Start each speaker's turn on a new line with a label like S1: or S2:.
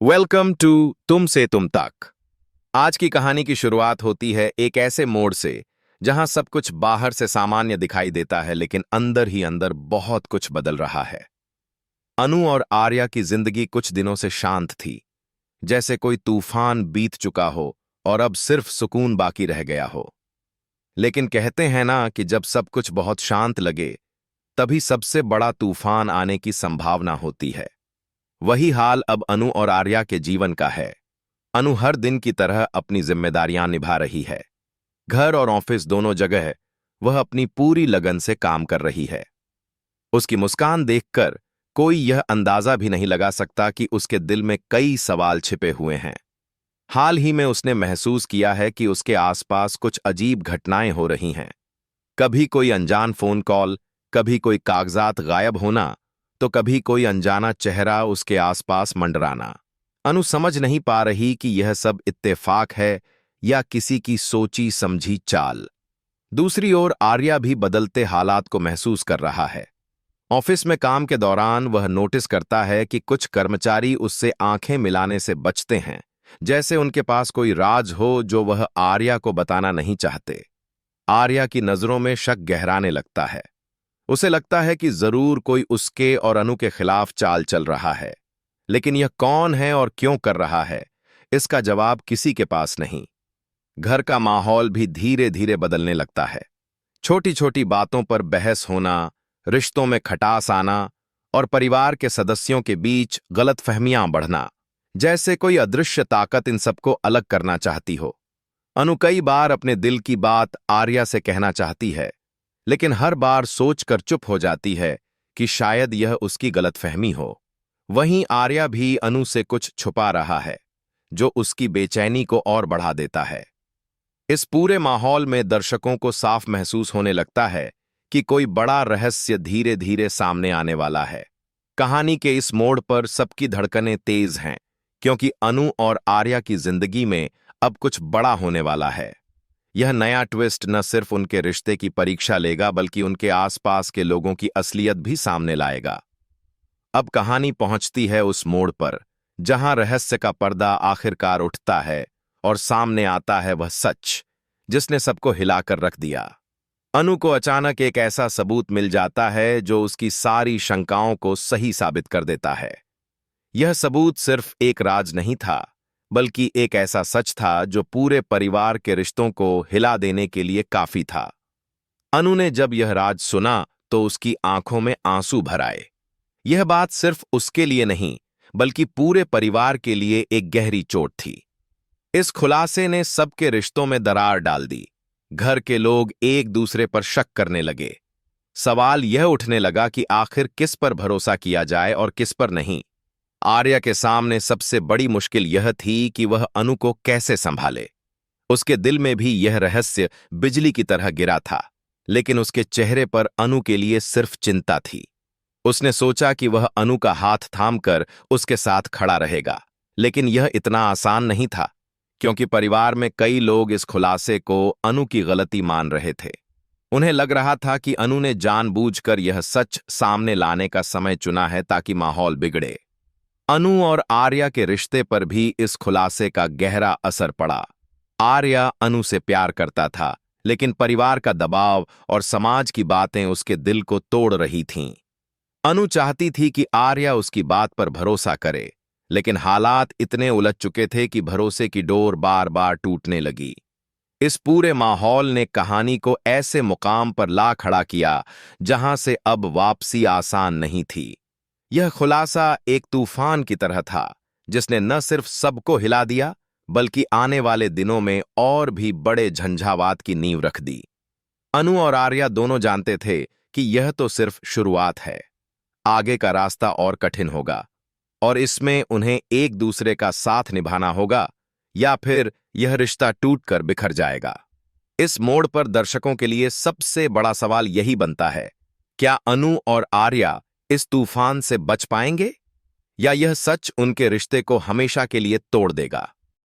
S1: Welcome to तुम से तुम तक। आज की कहानी की शुरुआत होती है एक ऐसे मोड़ से जहां सब कुछ बाहर से सामान्य दिखाई देता है, लेकिन अंदर ही अंदर बहुत कुछ बदल रहा है। अनु और आर्या की जिंदगी कुछ दिनों से शांत थी, जैसे कोई तूफान बीत चुका हो और अब सिर्फ सुकून बाकी रह गया हो। लेकिन कहते हैं ना कि जब सब कुछ बहुत शांत लगे, तभी सबसे बड़ा तूफान आने की संभावना होती है। वही हाल अब अनु और आर्या के जीवन का है। अनु हर दिन की तरह अपनी जिम्मेदारियां निभा रही है। घर और ऑफिस दोनों जगह वह अपनी पूरी लगन से काम कर रही है। उसकी मुस्कान देखकर कोई यह अंदाजा भी नहीं लगा सकता कि उसके दिल में कई सवाल छिपे हुए हैं। हाल ही में उसने महसूस किया है कि उसके आसपास कुछ अजीब घटनाएं हो रही हैं। कभी कोई अनजान फोन कॉल, कभी कोई कागजात गायब होना, तो कभी कोई अनजाना चेहरा उसके आसपास मंडराना। अनु समझ नहीं पा रही कि यह सब इत्तेफाक है या किसी की सोची समझी चाल। दूसरी ओर आर्या भी बदलते हालात को महसूस कर रहा है। ऑफिस में काम के दौरान वह नोटिस करता है कि कुछ कर्मचारी उससे आंखें मिलाने से बचते हैं, जैसे उनके पास कोई राज हो जो वह आर्या को बताना नहीं चाहते। आर्या की नजरों में शक गहराने लगता है। उसे लगता है कि जरूर कोई उसके और अनु के खिलाफ चाल चल रहा है, लेकिन यह कौन है और क्यों कर रहा है, इसका जवाब किसी के पास नहीं। घर का माहौल भी धीरे धीरे बदलने लगता है। छोटी छोटी बातों पर बहस होना, रिश्तों में खटास आना और परिवार के सदस्यों के बीच गलतफहमियां बढ़ना, जैसे कोई अदृश्य ताकत इन सबको अलग करना चाहती हो। अनु कई बार अपने दिल की बात आर्या से कहना चाहती है, लेकिन हर बार सोचकर चुप हो जाती है कि शायद यह उसकी गलतफहमी हो। वहीं आर्या भी अनु से कुछ छुपा रहा है, जो उसकी बेचैनी को और बढ़ा देता है। इस पूरे माहौल में दर्शकों को साफ महसूस होने लगता है कि कोई बड़ा रहस्य धीरे धीरे सामने आने वाला है। कहानी के इस मोड़ पर सबकी धड़कनें तेज हैं, क्योंकि अनु और आर्या की जिंदगी में अब कुछ बड़ा होने वाला है। यह नया ट्विस्ट न सिर्फ उनके रिश्ते की परीक्षा लेगा, बल्कि उनके आसपास के लोगों की असलियत भी सामने लाएगा। अब कहानी पहुंचती है उस मोड़ पर जहां रहस्य का पर्दा आखिरकार उठता है और सामने आता है वह सच जिसने सबको हिलाकर रख दिया। अनु को अचानक एक ऐसा सबूत मिल जाता है जो उसकी सारी शंकाओं को सही साबित कर देता है। यह सबूत सिर्फ एक राज नहीं था, बल्कि एक ऐसा सच था जो पूरे परिवार के रिश्तों को हिला देने के लिए काफी था। अनु ने जब यह राज सुना तो उसकी आंखों में आंसू भर आए। यह बात सिर्फ उसके लिए नहीं, बल्कि पूरे परिवार के लिए एक गहरी चोट थी। इस खुलासे ने सबके रिश्तों में दरार डाल दी। घर के लोग एक दूसरे पर शक करने लगे। सवाल यह उठने लगा कि आखिर किस पर भरोसा किया जाए और किस पर नहीं। आर्या के सामने सबसे बड़ी मुश्किल यह थी कि वह अनु को कैसे संभाले। उसके दिल में भी यह रहस्य बिजली की तरह गिरा था, लेकिन उसके चेहरे पर अनु के लिए सिर्फ चिंता थी। उसने सोचा कि वह अनु का हाथ थामकर उसके साथ खड़ा रहेगा, लेकिन यह इतना आसान नहीं था, क्योंकि परिवार में कई लोग इस खुलासे को अनु की गलती मान रहे थे। उन्हें लग रहा था कि अनु ने जानबूझकर यह सच सामने लाने का समय चुना है ताकि माहौल बिगड़े। अनु और आर्या के रिश्ते पर भी इस खुलासे का गहरा असर पड़ा। आर्या अनु से प्यार करता था, लेकिन परिवार का दबाव और समाज की बातें उसके दिल को तोड़ रही थीं। अनु चाहती थी कि आर्या उसकी बात पर भरोसा करे, लेकिन हालात इतने उलझ चुके थे कि भरोसे की डोर बार बार टूटने लगी। इस पूरे माहौल ने कहानी को ऐसे मुकाम पर ला खड़ा किया जहां से अब वापसी आसान नहीं थी। यह खुलासा एक तूफान की तरह था, जिसने न सिर्फ सबको हिला दिया, बल्कि आने वाले दिनों में और भी बड़े झंझावात की नींव रख दी। अनु और आर्या दोनों जानते थे कि यह तो सिर्फ शुरुआत है। आगे का रास्ता और कठिन होगा, और इसमें उन्हें एक दूसरे का साथ निभाना होगा, या फिर यह रिश्ता टूटकर बिखर जाएगा। इस मोड़ पर दर्शकों के लिए सबसे बड़ा सवाल यही बनता है, क्या अनु और आर्या इस तूफान से बच पाएंगे, या यह सच उनके रिश्ते को हमेशा के लिए तोड़ देगा।